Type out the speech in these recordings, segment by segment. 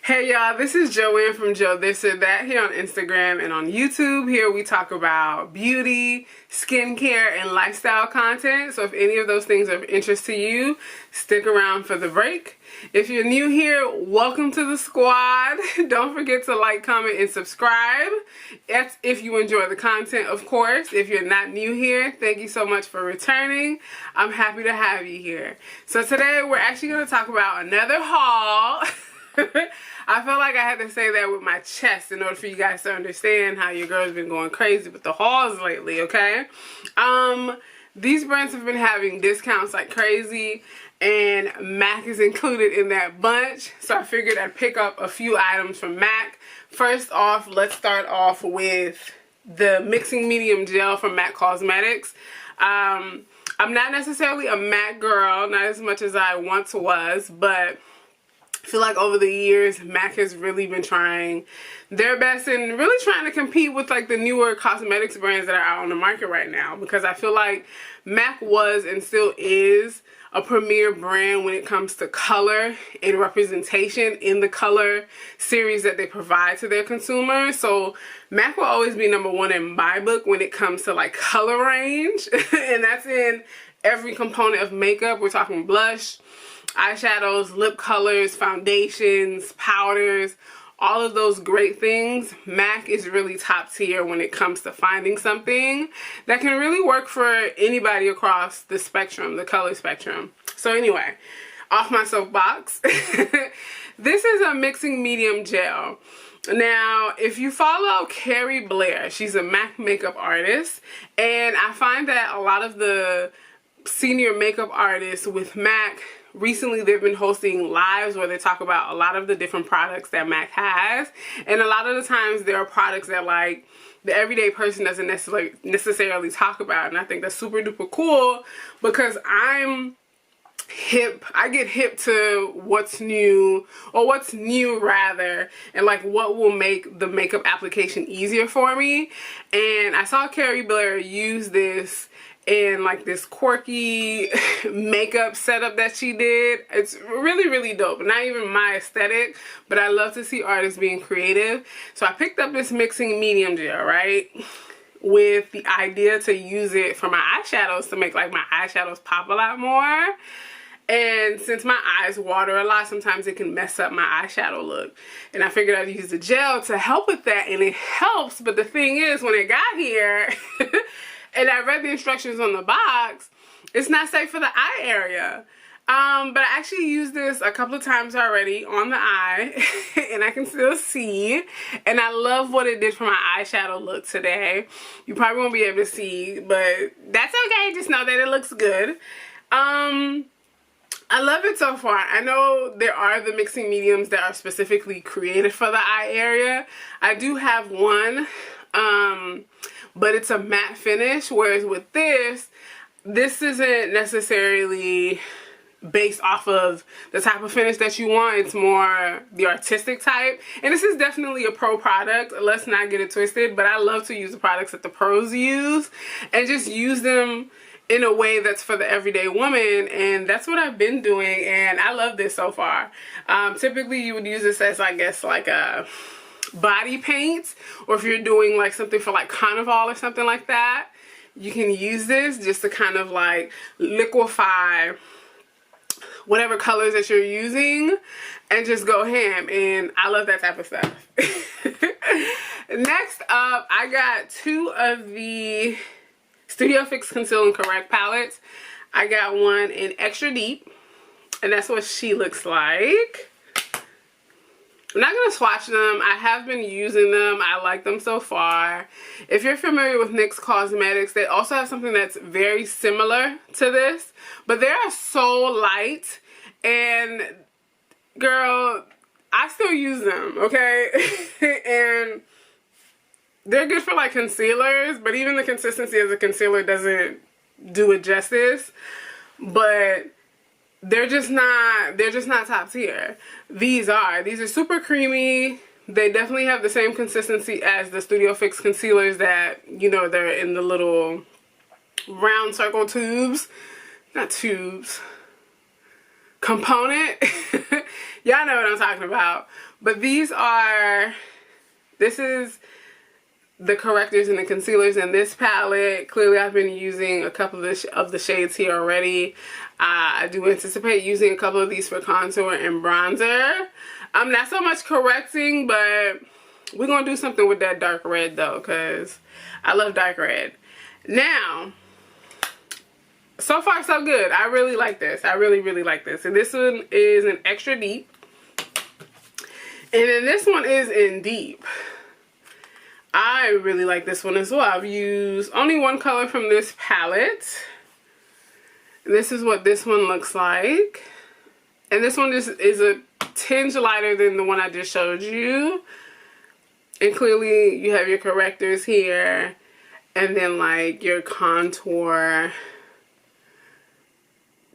Hey y'all, this is Joanne from Joe This or That here on Instagram and on YouTube. Here we talk about beauty, skincare, and lifestyle content. So if any of those things are of interest to you, stick around for the break. If you're new here, welcome to the squad. Don't forget to like, comment, and subscribe. That's if you enjoy the content, of course. If you're not new here, thank you so much for returning. I'm happy to have you here. So today we're actually going to talk about another haul. I felt like I had to say that with my chest in order for you guys to understand how your girl's been going crazy with the hauls lately, okay? These brands have been having discounts like crazy, and MAC is included in that bunch, so I figured I'd pick up a few items from MAC. First off, let's start off with the Mixing Medium Gel from MAC Cosmetics. I'm not necessarily a MAC girl, not as much as I once was, but I feel like over the years, MAC has really been trying their best and really trying to compete with like the newer cosmetics brands that are out on the market right now, because I feel like MAC was and still is a premier brand when it comes to color and representation in the color series that they provide to their consumers. So MAC will always be number one in my book when it comes to like color range, and that's in every component of makeup. We're talking blush, eyeshadows, lip colors, foundations, powders, all of those great things. MAC is really top tier when it comes to finding something that can really work for anybody across the spectrum, the color spectrum. So anyway, off my soapbox. This is a Mixing Medium Gel. Now, if you follow Carrie Blair, she's a MAC makeup artist, and I find that a lot of the senior makeup artists with MAC, recently they've been hosting lives where they talk about a lot of the different products that MAC has, and a lot of the times there are products that like the everyday person doesn't necessarily talk about, and I think that's super duper cool because I get hip to what's new, or what's new rather, and like what will make the makeup application easier for me. And I saw Carrie Blair use this in like this quirky makeup setup that she did. It's really dope. Not even my aesthetic, but I love to see artists being creative. So I picked up this Mixing Medium Gel, right, with the idea to use it for my eyeshadows to make like my eyeshadows pop a lot more. And since my eyes water a lot, sometimes it can mess up my eyeshadow look. And I figured I'd use the gel to help with that, and it helps. But the thing is, when it got here, and I read the instructions on the box, it's not safe for the eye area. But I actually used this a couple of times already on the eye, and I can still see. And I love what it did for my eyeshadow look today. You probably won't be able to see, but that's okay. Just know that it looks good. I love it so far. I know there are the mixing mediums that are specifically created for the eye area. I do have one, but it's a matte finish, whereas with this isn't necessarily based off of the type of finish that you want. It's more the artistic type, and this is definitely a pro product. Let's not get it twisted, but I love to use the products that the pros use and just use them in a way that's for the everyday woman, and that's what I've been doing, and I love this so far. Typically you would use this as, I guess, like a body paint, or if you're doing like something for like carnival or something like that, you can use this just to kind of like liquefy whatever colors that you're using and just go ham, and I love that type of stuff. Next up, I got two of the Studio Fix Conceal and Correct palettes. I got one in Extra Deep, and that's what she looks like. I'm not going to swatch them. I have been using them. I like them so far. If you're familiar with NYX Cosmetics, they also have something that's very similar to this, but they are so light, and girl, I still use them, okay? And they're good for like concealers, but even the consistency as a concealer doesn't do it justice. But they're just not top tier. These are super creamy. They definitely have the same consistency as the Studio Fix concealers that, you know, they're in the little round circle tubes. Not tubes. component. Y'all know what I'm talking about. But this is the correctors and the concealers in this palette. Clearly I've been using a couple of the shades here already. I do anticipate using a couple of these for contour and bronzer. Not so much correcting, but we're going to do something with that dark red though, because I love dark red. Now, so far so good. I really like this. I really, really like this. And this one is an extra deep. And then this one is in deep. I really like this one as well. I've used only one color from this palette. And this is what this one looks like. And this one just is a tinge lighter than the one I just showed you. And clearly you have your correctors here. And then like your contour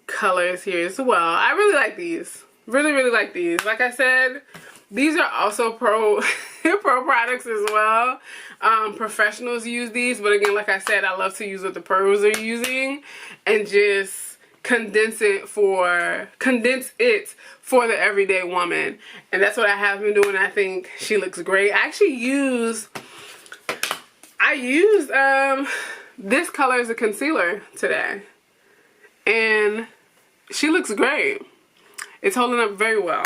colors here as well. I really like these. Really, really like these. Like I said, these are also pro products as well. Professionals use these, but again, like I said, I love to use what the pros are using and just condense it for the everyday woman. And that's what I have been doing. I think she looks great. I actually used this color as a concealer today, and she looks great. It's holding up very well.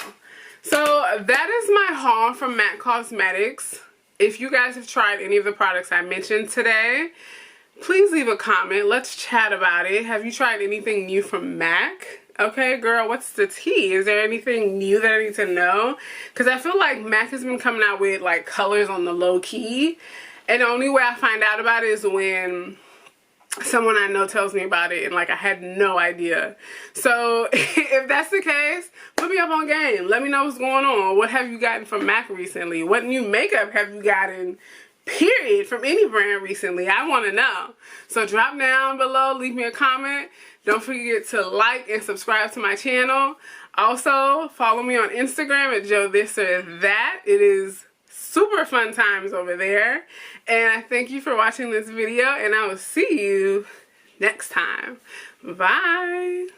So that is my haul from MAC Cosmetics. If you guys have tried any of the products I mentioned today, please leave a comment. Let's chat about it. Have you tried anything new from MAC? Okay, girl, what's the tea? Is there anything new that I need to know? Because I feel like MAC has been coming out with like colors on the low key. And the only way I find out about it is when someone I know tells me about it, and like I had no idea. So if that's the case, put me up on game. Let me know what's going on. What have you gotten from MAC recently? What new makeup have you gotten, period, from any brand recently? I want to know. So drop down below, leave me a comment. Don't forget to like and subscribe to my channel. Also, follow me on Instagram at Joe This or That. It is super fun times over there. And I thank you for watching this video, and I will see you next time. Bye.